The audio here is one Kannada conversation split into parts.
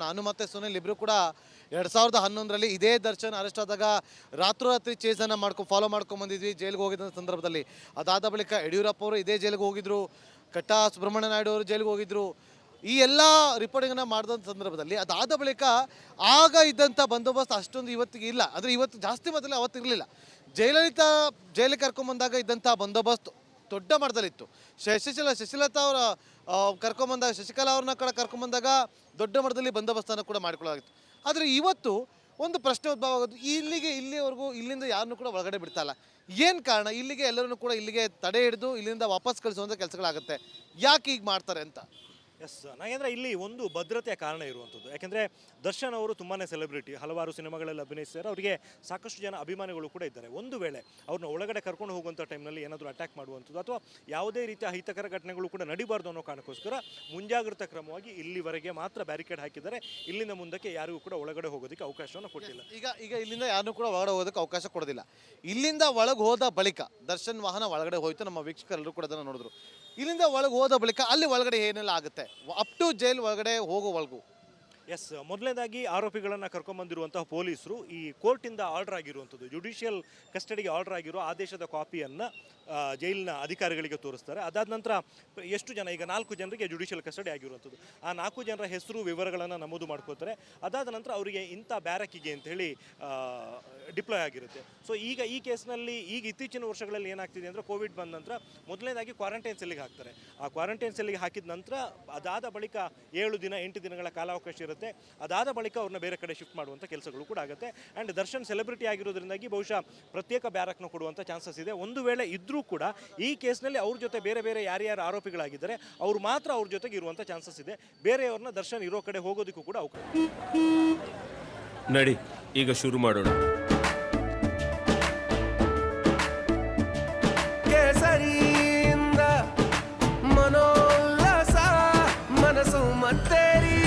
ನಾನು ಮತ್ತು ಸುನಿಲ್ ಇಬ್ಬರು ಕೂಡ 2011ರಲ್ಲಿ ಇದೇ ದರ್ಶನ್ ಅರೆಸ್ಟ್ ಆದಾಗ ರಾತ್ರೋರಾತ್ರಿ ಚೇಸನ್ನು ಫಾಲೋ ಮಾಡ್ಕೊಂಡು ಬಂದಿದ್ವಿ ಜೈಲಿಗೆ ಹೋಗಿದ್ದ ಸಂದರ್ಭದಲ್ಲಿ. ಅದಾದ ಬಳಿಕ ಯಡಿಯೂರಪ್ಪ ಅವರು ಇದೇ ಜೈಲಿಗೆ ಹೋಗಿದ್ರು, ಕಟ್ಟಾ ಸುಬ್ರಹ್ಮಣ್ಯ ನಾಯ್ಡು ಅವರು ಜೈಲಿಗೆ ಹೋಗಿದ್ರು. ಈ ಎಲ್ಲ ರಿಪೋರ್ಟಿಂಗನ್ನು ಮಾಡಿದಂಥ ಸಂದರ್ಭದಲ್ಲಿ ಅದಾದ ಬಳಿಕ ಆಗ ಇದ್ದಂಥ ಬಂದೋಬಸ್ತ್ ಅಷ್ಟೊಂದು ಇವತ್ತಿಗೆ ಇಲ್ಲ. ಆದರೆ ಇವತ್ತು ಜಾಸ್ತಿ ಮೊದಲೇ ಅವತ್ತಿರಲಿಲ್ಲ. ಜೈಲಿಗೆ ಕರ್ಕೊಂಬಂದಾಗ ಇದ್ದಂಥ ಬಂದೋಬಸ್ತ್ ದೊಡ್ಡ ಮಟ್ಟದಲ್ಲಿತ್ತು. ಶಶಿಲತಾ ಅವರ ಕರ್ಕೊಂಬಂದಾಗ, ಶಶಿಕಲಾ ಅವ್ರನ್ನ ಕೂಡ ಕರ್ಕೊಂಬಂದಾಗ ದೊಡ್ಡ ಮಟ್ಟದಲ್ಲಿ ಬಂದೋಬಸ್ತನ್ನು ಕೂಡ ಮಾಡಿಕೊಳ್ಳಲಾಗಿತ್ತು. ಆದರೆ ಇವತ್ತು ಒಂದು ಪ್ರಶ್ನೆ ಉದ್ಭವ ಆಗೋದು, ಇಲ್ಲಿವರೆಗೂ ಇಲ್ಲಿಂದ ಯಾರನ್ನೂ ಕೂಡ ಒಳಗಡೆ ಬಿಡ್ತಾ ಇಲ್ಲ. ಏನು ಕಾರಣ? ಇಲ್ಲಿಗೆ ಎಲ್ಲರನ್ನೂ ಕೂಡ ಇಲ್ಲಿಗೆ ತಡೆ ಹಿಡಿದು ಇಲ್ಲಿಂದ ವಾಪಸ್ ಕಳಿಸುವಂಥ ಕೆಲಸಗಳಾಗುತ್ತೆ. ಯಾಕೆ ಹೀಗೆ ಮಾಡ್ತಾರೆ ಅಂತ? ಎಸ್, ನಾಗೇಂದ್ರ, ಇಲ್ಲಿ ಒಂದು ಭದ್ರತೆಯ ಕಾರಣ ಇರುವಂಥದ್ದು. ಯಾಕೆಂದರೆ ದರ್ಶನ್ ಅವರು ತುಂಬಾ ಸೆಲೆಬ್ರಿಟಿ, ಹಲವಾರು ಸಿನಿಮಾಗಳಲ್ಲಿ ಅಭಿನಯಿಸಿದ್ದಾರೆ. ಅವರಿಗೆ ಸಾಕಷ್ಟು ಜನ ಅಭಿಮಾನಿಗಳು ಕೂಡ ಇದ್ದಾರೆ. ಒಂದು ವೇಳೆ ಅವ್ರನ್ನ ಒಳಗಡೆ ಕರ್ಕೊಂಡು ಹೋಗುವಂಥ ಟೈಮ್ನಲ್ಲಿ ಏನಾದರೂ ಅಟ್ಯಾಕ್ ಮಾಡುವಂಥದ್ದು ಅಥವಾ ಯಾವುದೇ ರೀತಿಯ ಅಹಿತಕರ ಘಟನೆಗಳು ಕೂಡ ನಡಿಬಾರ್ದು ಅನ್ನೋ ಕಾರಣಕ್ಕೋಸ್ಕರ ಮುಂಜಾಗ್ರತಾ ಕ್ರಮವಾಗಿ ಇಲ್ಲಿವರೆಗೆ ಮಾತ್ರ ಬ್ಯಾರಿಕೇಡ್ ಹಾಕಿದ್ದಾರೆ. ಇಲ್ಲಿಂದ ಮುಂದಕ್ಕೆ ಯಾರಿಗೂ ಕೂಡ ಒಳಗಡೆ ಹೋಗೋದಕ್ಕೆ ಅವಕಾಶವನ್ನು ಕೊಟ್ಟಿಲ್ಲ. ಈಗ ಇಲ್ಲಿಂದ ಯಾರನ್ನೂ ಕೂಡ ಒಳಗಡೆ ಹೋಗೋದಕ್ಕೆ ಅವಕಾಶ ಕೊಡೋದಿಲ್ಲ. ಇಲ್ಲಿಂದ ಒಳಗೆ ಹೋದ ಬಳಿಕ ದರ್ಶನ್ ವಾಹನ ಒಳಗಡೆ ಹೋಯಿತು, ನಮ್ಮ ವೀಕ್ಷಕರೆಲ್ಲರೂ ಕೂಡ ಅದನ್ನು ನೋಡಿದ್ರು. ಇಲ್ಲಿಂದ ಒಳಗೆ ಹೋದ ಬಳಿಕ ಅಲ್ಲಿ ಒಳಗಡೆ ಏನೆಲ್ಲ ಆಗುತ್ತೆ ಅಪ್ ಟು ಜೈಲ್ ಒಳಗಡೆ ಹೋಗೋವರೆಗೂ? ಎಸ್, ಮೊದಲನೇದಾಗಿ ಆರೋಪಿಗಳನ್ನು ಕರ್ಕೊಂಬಂದಿರುವಂತಹ ಪೊಲೀಸರು ಈ ಕೋರ್ಟಿಂದ ಆರ್ಡರ್ ಆಗಿರುವಂಥದ್ದು, ಜುಡಿಷಿಯಲ್ ಕಸ್ಟಡಿಗೆ ಆರ್ಡರ್ ಆಗಿರೋ ಆದೇಶದ ಕಾಪಿಯನ್ನು ಜೈಲಿನ ಅಧಿಕಾರಿಗಳಿಗೆ ತೋರಿಸ್ತಾರೆ. ಅದಾದ ನಂತರ ಎಷ್ಟು ಜನ, ಈಗ 4 ಜನರಿಗೆ ಜುಡಿಷಿಯಲ್ ಕಸ್ಟಡಿ ಆಗಿರುವಂಥದ್ದು, ಆ 4 ಜನರ ಹೆಸರು ವಿವರಗಳನ್ನು ನಮೂದು ಮಾಡ್ಕೋತಾರೆ. ಅದಾದ ನಂತರ ಅವರಿಗೆ ಇಂಥ ಬ್ಯಾರಕ್ಕಿಗೆ ಅಂಥೇಳಿ ಡಿಪ್ಲಾಯ್ ಆಗಿರುತ್ತೆ. ಸೊ ಈಗ ಈ ಕೇಸ್ನಲ್ಲಿ ಇತ್ತೀಚಿನ ವರ್ಷಗಳಲ್ಲಿ ಏನಾಗ್ತಿದೆ ಅಂದರೆ, ಕೋವಿಡ್ ಬಂದ ನಂತರ ಮೊದಲನೇದಾಗಿ ಕ್ವಾರಂಟೈನ್ ಸೆಲ್ಲಿಗೆ ಹಾಕ್ತಾರೆ. ಆ ಕ್ವಾರಂಟೈನ್ ಸೆಲ್ಲಿಗೆ ಹಾಕಿದ ನಂತರ ಅದಾದ ಬಳಿಕ 7 ದಿನ 8 ದಿನಗಳ ಕಾಲಾವಕಾಶ ಇರುತ್ತೆ. ಅದಾದ ಬಳಿಕ ಅವ್ರನ್ನ ಬೇರೆ ಕಡೆ ಶಿಫ್ಟ್ ಮಾಡುವಂಥ ಕೆಲಸಗಳು ಕೂಡ ಆಗುತ್ತೆ. ಆ್ಯಂಡ್ ದರ್ಶನ್ ಸೆಲೆಬ್ರಿಟಿ ಆಗಿರೋದ್ರಿಂದಾಗಿ ಬಹುಶಃ ಪ್ರತ್ಯೇಕ ಬ್ಯಾರಕ್ನ ಕೊಡುವಂಥ ಚಾನ್ಸಸ್ ಇದೆ. ಒಂದು ವೇಳೆ ಇದ್ರೂ ಕೂಡ ಈ ಕೇಸ್ನಲ್ಲಿ ಅವ್ರ ಜೊತೆ ಬೇರೆ ಯಾರ್ಯಾರು ಆರೋಪಿಗಳಾಗಿದ್ದಾರೆ ಅವ್ರು ಮಾತ್ರ ಅವ್ರ ಜೊತೆಗೆ ಇರುವಂಥ ಚಾನ್ಸಸ್ ಇದೆ. ಬೇರೆಯವ್ರನ್ನ ದರ್ಶನ್ ಇರೋ ಕಡೆ ಹೋಗೋದಕ್ಕೂ ಕೂಡ ಅವಕಾಶ. ನಡಿ, ಈಗ ಶುರು ಮಾಡೋಣ. ಕೇಸರಿಯಿಂದ ಮನೋಲ್ಲಾಸ ಮನಸ್ಸು ಮತ್ತೇರಿ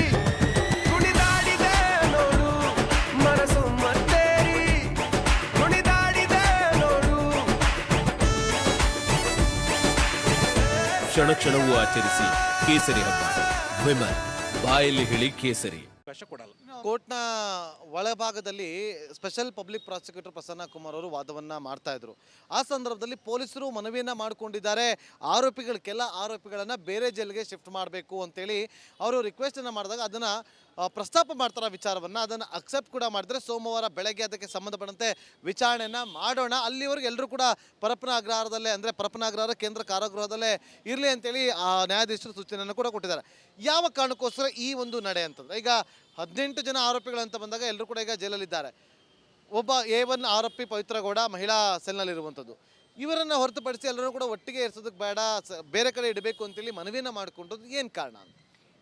ಕುಣಿದಾಡಿದೆ ನೋಡು, ಮನಸ್ಸು ಮತ್ತೇರಿ ಕುಣಿದಾಡಿದೆ ನೋಡು. ಕ್ಷಣ ಕ್ಷಣವೂ ಆಚರಿಸಿ ಕೇಸರಿ ಹಬ್ಬ. ವಿಮಲ್, ಬಾಯಲ್ಲಿ ಹೇಳಿ ಕೇಸರಿ. ಕೋರ್ಟ್ನ ಒಳಭಾಗದಲ್ಲಿ special public prosecutor Prasanna Kumar ಅವರು ವಾದವನ್ನು ಮಾಡ್ತಾ ಇದ್ರು. ಆ ಸಂದರ್ಭದಲ್ಲಿ ಪೊಲೀಸರು ಮನವಿಯನ್ನು ಮಾಡಿಕೊಂಡಿದ್ದಾರೆ, ಕೆಲ ಆರೋಪಿಗಳನ್ನು ಬೇರೆ ಜೈಲಿಗೆ ಶಿಫ್ಟ್ ಮಾಡಬೇಕು ಅಂತೇಳಿ ಅವರು ರಿಕ್ವೆಸ್ಟನ್ನು ಮಾಡಿದಾಗ ಅದನ್ನು ಪ್ರಸ್ತಾಪ ಮಾಡ್ತಾರೆ. ವಿಚಾರವನ್ನು ಅದನ್ನು ಅಕ್ಸೆಪ್ಟ್ ಕೂಡ ಮಾಡಿದ್ರೆ ಸೋಮವಾರ ಬೆಳಗ್ಗೆ ಅದಕ್ಕೆ ಸಂಬಂಧಪಟ್ಟಂತೆ ವಿಚಾರಣೆಯನ್ನು ಮಾಡೋಣ. ಅಲ್ಲಿವರೆಗೂ ಎಲ್ಲರೂ ಕೂಡ ಪರಪ್ಪನ ಅಗ್ರಹಾರದಲ್ಲೇ, ಅಂದರೆ ಪರಪ್ಪನ ಅಗ್ರಹಾರ ಕೇಂದ್ರ ಕಾರಾಗೃಹದಲ್ಲೇ ಇರಲಿ ಅಂತೇಳಿ ಆ ನ್ಯಾಯಾಧೀಶರು ಸೂಚನೆಯನ್ನು ಕೂಡ ಕೊಟ್ಟಿದ್ದಾರೆ. ಯಾವ ಕಾರಣಕ್ಕೋಸ್ಕರ ಈ ಒಂದು ನಡೆ ಅಂತಂದರೆ, ಈಗ 18 ಜನ ಆರೋಪಿಗಳಂತ ಬಂದಾಗ ಎಲ್ಲರೂ ಕೂಡ ಈಗ ಜೈಲಲ್ಲಿದ್ದಾರೆ. ಒಬ್ಬ A1 ಆರೋಪಿ ಪವಿತ್ರಗೌಡ ಮಹಿಳಾ ಸೆಲ್ನಲ್ಲಿರುವಂಥದ್ದು. ಇವರನ್ನು ಹೊರತುಪಡಿಸಿ ಎಲ್ಲರೂ ಕೂಡ ಒಟ್ಟಿಗೆ ಇರಿಸೋದಕ್ಕೆ ಬೇಡ, ಬೇರೆ ಕಡೆ ಇಡಬೇಕು ಅಂತೇಳಿ ಮನವಿಯನ್ನು ಮಾಡಿಕೊಂಡದ್ದು ಏನು ಕಾರಣ ಅಂತ?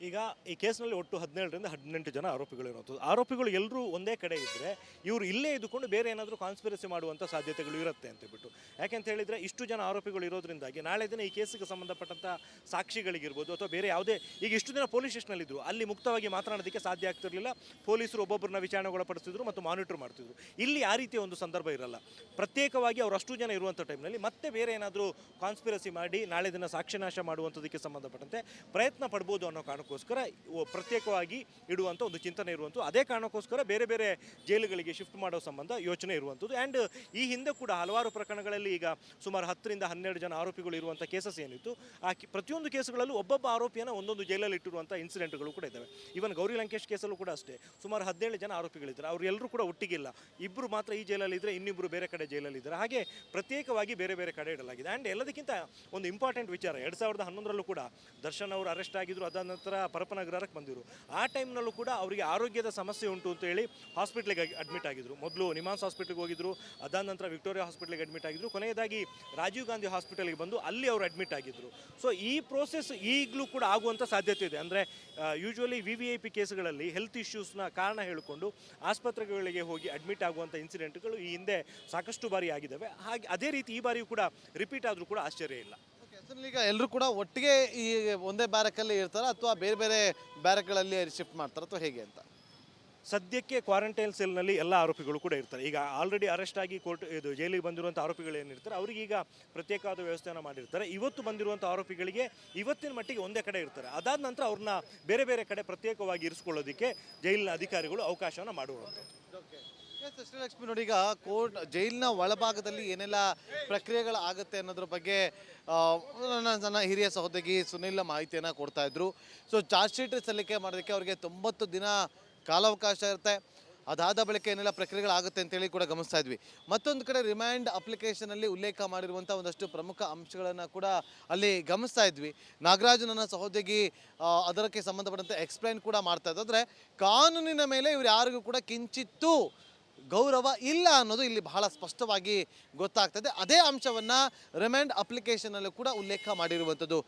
ಈಗ ಈ ಕೇಸ್ನಲ್ಲಿ ಒಟ್ಟು 17ರಿಂದ 18 ಜನ ಆರೋಪಿಗಳು ಇರುವಂಥದ್ದು. ಆರೋಪಿಗಳು ಎಲ್ಲರೂ ಒಂದೇ ಕಡೆ ಇದ್ದರೆ ಇವರು ಇಲ್ಲೇ ಇದ್ದುಕೊಂಡು ಬೇರೆ ಏನಾದರೂ ಕಾನ್ಸ್ಪಿರಸಿ ಮಾಡುವಂಥ ಸಾಧ್ಯತೆಗಳು ಇರುತ್ತೆ ಅಂತೇಳ್ಬಿಟ್ಟು. ಯಾಕೆಂತ ಹೇಳಿದರೆ ಇಷ್ಟು ಜನ ಆರೋಪಿಗಳು ಇರೋದ್ರಿಂದಾಗಿ ನಾಳೆ ದಿನ ಈ ಕೇಸಿಗೆ ಸಂಬಂಧಪಟ್ಟಂಥ ಸಾಕ್ಷಿಗಳಿಗಿರ್ಬೋದು ಅಥವಾ ಬೇರೆ ಯಾವುದೇ, ಈಗ ಇಷ್ಟು ದಿನ ಪೊಲೀಸ್ ಸ್ಟೇಷನಲ್ಲಿದ್ದರು, ಅಲ್ಲಿ ಮುಕ್ತವಾಗಿ ಮಾತನಾಡೋದಕ್ಕೆ ಸಾಧ್ಯ ಆಗ್ತಿರಲಿಲ್ಲ. ಪೊಲೀಸರು ಒಬ್ಬೊಬ್ಬರನ್ನ ವಿಚಾರಣೆಗೊಳಪಡಿಸಿದ್ರು ಮತ್ತು ಮಾನಿಟರ್ ಮಾಡ್ತಿದ್ರು. ಇಲ್ಲಿ ಆ ರೀತಿಯ ಒಂದು ಸಂದರ್ಭ ಇರಲ್ಲ. ಪ್ರತ್ಯೇಕವಾಗಿ ಅವರು ಅಷ್ಟು ಜನ ಇರುವಂಥ ಟೈಮ್ನಲ್ಲಿ ಮತ್ತೆ ಬೇರೆ ಏನಾದರೂ ಕಾನ್ಸ್ಪಿರಸಿ ಮಾಡಿ ನಾಳೆ ದಿನ ಸಾಕ್ಷಿನಾಶ ಮಾಡುವಂಥದ್ದಕ್ಕೆ ಸಂಬಂಧಪಟ್ಟಂತೆ ಪ್ರಯತ್ನ ಪಡ್ಬೋದು ಅನ್ನೋ ಕಾರಣಕ್ಕೋಸ್ಕರ ಪ್ರತ್ಯೇಕವಾಗಿ ಇಡುವಂಥ ಒಂದು ಚಿಂತನೆ ಇರುವಂಥದ್ದು. ಅದೇ ಕಾರಣಕ್ಕೋಸ್ಕರ ಬೇರೆ ಜೈಲುಗಳಿಗೆ ಶಿಫ್ಟ್ ಮಾಡೋ ಸಂಬಂಧ ಯೋಚನೆ ಇರುವಂಥದ್ದು. ಆ್ಯಂಡ್ ಈ ಹಿಂದೆ ಕೂಡ ಹಲವಾರು ಪ್ರಕರಣಗಳಲ್ಲಿ ಈಗ ಸುಮಾರು 10ರಿಂದ 12 ಜನ ಆರೋಪಿಗಳು ಇರುವಂಥ ಕೇಸಸ್ ಏನಿತ್ತು, ಆ ಪ್ರತಿಯೊಂದು ಕೇಸುಗಳಲ್ಲೂ ಒಬ್ಬೊಬ್ಬ ಆರೋಪಿಯನ್ನು ಒಂದೊಂದು ಜೈಲಲ್ಲಿ ಇಟ್ಟಿರುವಂಥ ಇನ್ಸಿಡೆಂಟ್ಗಳು ಕೂಡ ಇದ್ದಾವೆ. ಈವನ್ ಗೌರಿ ಲಂಕೇಶ್ ಕೇಸಲ್ಲೂ ಕೂಡ ಅಷ್ಟೇ ಸುಮಾರು 17 ಜನ ಆರೋಪಿಗಳಿದ್ದಾರೆ. ಅವರು ಎಲ್ಲರೂ ಕೂಡ ಒಟ್ಟಿಗಿಲ್ಲ, ಇಬ್ಬರು ಮಾತ್ರ ಈ ಜೈಲಲ್ಲಿ ಇದ್ದರೆ ಇನ್ನಿಬ್ಬರು ಬೇರೆ ಕಡೆ ಜೈಲಲ್ಲಿ ಇದ್ದಾರೆ. ಹಾಗೆ ಪ್ರತ್ಯೇಕವಾಗಿ ಬೇರೆ ಕಡೆ ಇಡಲಾಗಿದೆ. ಆ್ಯಂಡ್ ಎಲ್ಲದಕ್ಕಿಂತ ಒಂದು ಇಂಪಾರ್ಟೆಂಟ್ ವಿಚಾರ, 2011ರಲ್ಲೂ ಕೂಡ ದರ್ಶನ್ ಅವರು ಅರೆಸ್ಟ್ ಆಗಿದ್ರು. ಅದಾದ ನಂತರ ಪರಪ್ಪನ ಅಗ್ರಹಾರಕ್ಕೆ ಬಂದಿರು. ಆ ಟೈಮ್ನಲ್ಲೂ ಕೂಡ ಅವರಿಗೆ ಆರೋಗ್ಯದ ಸಮಸ್ಯೆ ಉಂಟು ಅಂತ ಹೇಳಿ ಹಾಸ್ಪಿಟ್ಲಿಗೆ ಅಡ್ಮಿಟ್ ಆಗಿದ್ರು. ಮೊದಲು ನಿಮಾನ್ಸ್ ಹಾಸ್ಪಿಟ್ಲಿಗೆ ಹೋಗಿದ್ರು, ಅದಾದ ನಂತರ ವಿಕ್ಟೋರಿಯಾ ಹಾಸ್ಪಿಟ್ಲಿಗೆ ಅಡ್ಮಿಟ್ ಆಗಿದ್ರು, ಕೊನೆಯದಾಗಿ ರಾಜೀವ್ ಗಾಂಧಿ ಹಾಸ್ಪಿಟಲ್ಗೆ ಬಂದು ಅಲ್ಲಿ ಅವರು ಅಡ್ಮಿಟ್ ಆಗಿದ್ರು. ಸೊ ಈ ಪ್ರೋಸೆಸ್ ಈಗಲೂ ಕೂಡ ಆಗುವಂಥ ಸಾಧ್ಯತೆ ಇದೆ. ಅಂದರೆ ಯೂಶ್ವಲಿ VVIP ಕೇಸ್ಗಳಲ್ಲಿ ಹೆಲ್ತ್ ಇಶ್ಯೂಸ್ನ ಕಾರಣ ಹೇಳಿಕೊಂಡು ಆಸ್ಪತ್ರೆಗಳಿಗೆ ಹೋಗಿ ಅಡ್ಮಿಟ್ ಆಗುವಂಥ ಇನ್ಸಿಡೆಂಟ್ಗಳು ಈ ಹಿಂದೆ ಸಾಕಷ್ಟು ಬಾರಿ ಆಗಿದ್ದಾವೆ. ಹಾಗೆ ಅದೇ ರೀತಿ ಈ ಬಾರಿಯೂ ಕೂಡ ರಿಪೀಟ್ ಆದರೂ ಕೂಡ ಆಶ್ಚರ್ಯ ಇಲ್ಲ. ಈಗ ಎಲ್ಲರೂ ಕೂಡ ಒಟ್ಟಿಗೆ ಈ ಒಂದೇ ಬ್ಯಾರಕಲ್ಲಿ ಇರ್ತಾರೆ ಅಥವಾ ಬೇರೆ ಬ್ಯಾರಕ್ಗಳಲ್ಲಿ ಶಿಫ್ಟ್ ಮಾಡ್ತಾರೆ ಅಥವಾ ಹೇಗೆ ಅಂತ? ಸದ್ಯಕ್ಕೆ ಕ್ವಾರಂಟೈನ್ ಸೆಲ್ನಲ್ಲಿ ಎಲ್ಲ ಆರೋಪಿಗಳು ಕೂಡ ಇರ್ತಾರೆ. ಈಗ ಆಲ್ರೆಡಿ ಅರೆಸ್ಟ್ ಆಗಿ ಇದು ಜೈಲಿಗೆ ಬಂದಿರುವಂಥ ಆರೋಪಿಗಳು ಏನಿರ್ತಾರೆ ಅವರಿಗೀಗ ಪ್ರತ್ಯೇಕವಾದ ವ್ಯವಸ್ಥೆಯನ್ನು ಮಾಡಿರ್ತಾರೆ. ಇವತ್ತು ಬಂದಿರುವಂಥ ಆರೋಪಿಗಳಿಗೆ ಇವತ್ತಿನ ಮಟ್ಟಿಗೆ ಒಂದೇ ಕಡೆ ಇರ್ತಾರೆ. ಅದಾದ ನಂತರ ಅವ್ರನ್ನ ಬೇರೆ ಬೇರೆ ಕಡೆ ಪ್ರತ್ಯೇಕವಾಗಿ ಇರಿಸ್ಕೊಳ್ಳೋದಕ್ಕೆ ಜೈಲಿನ ಅಧಿಕಾರಿಗಳು ಅವಕಾಶವನ್ನು ಮಾಡುವಂಥದ್ದು. ಶ್ರೀಲಕ್ಷ್ಮಿ ನೋಡಿ, ಈಗ ಜೈಲಿನ ಒಳಭಾಗದಲ್ಲಿ ಏನೆಲ್ಲ ಪ್ರಕ್ರಿಯೆಗಳಾಗುತ್ತೆ ಅನ್ನೋದ್ರ ಬಗ್ಗೆ ನನ್ನ ಹಿರಿಯ ಸಹೋದರಿ ಸುನಿಲ್ ಮಾಹಿತಿಯನ್ನು ಕೊಡ್ತಾ ಇದ್ರು. ಸೊ ಚಾರ್ಜ್ ಶೀಟ್ ಸಲ್ಲಿಕೆ ಮಾಡೋದಕ್ಕೆ ಅವರಿಗೆ 90 ದಿನ ಕಾಲಾವಕಾಶ ಇರುತ್ತೆ. ಅದಾದ ಬಳಿಕ ಏನೆಲ್ಲ ಪ್ರಕ್ರಿಯೆಗಳಾಗುತ್ತೆ ಅಂತೇಳಿ ಕೂಡ ಗಮನಿಸ್ತಾ ಇದ್ವಿ. ಮತ್ತೊಂದು ಕಡೆ ರಿಮ್ಯಾಂಡ್ ಅಪ್ಲಿಕೇಶನಲ್ಲಿ ಉಲ್ಲೇಖ ಮಾಡಿರುವಂಥ ಒಂದಷ್ಟು ಪ್ರಮುಖ ಅಂಶಗಳನ್ನು ಕೂಡ ಅಲ್ಲಿ ಗಮನಿಸ್ತಾ ಇದ್ವಿ. ನಾಗರಾಜ್ ನನ್ನ ಸಹೋದರಿ ಅದಕ್ಕೆ ಸಂಬಂಧಪಟ್ಟಂತೆ ಎಕ್ಸ್ಪ್ಲೈನ್ ಕೂಡ ಮಾಡ್ತಾ ಇದ್ದು. ಅಂದರೆ ಕಾನೂನಿನ ಮೇಲೆ ಇವ್ರು ಯಾರಿಗೂ ಕೂಡ ಕಿಂಚಿತ್ತೂ ಗೌರವ ಇಲ್ಲ ಅನ್ನೋದು ಇಲ್ಲಿ ಬಹಳ ಸ್ಪಷ್ಟವಾಗಿ ಗೊತ್ತಾಗ್ತದೆ. ಅದೇ ಅಂಶವನ್ನು ರಿಮ್ಯಾಂಡ್ ಅಪ್ಲಿಕೇಶನಲ್ಲೂ ಕೂಡ ಉಲ್ಲೇಖ ಮಾಡಿರುವಂಥದ್ದು.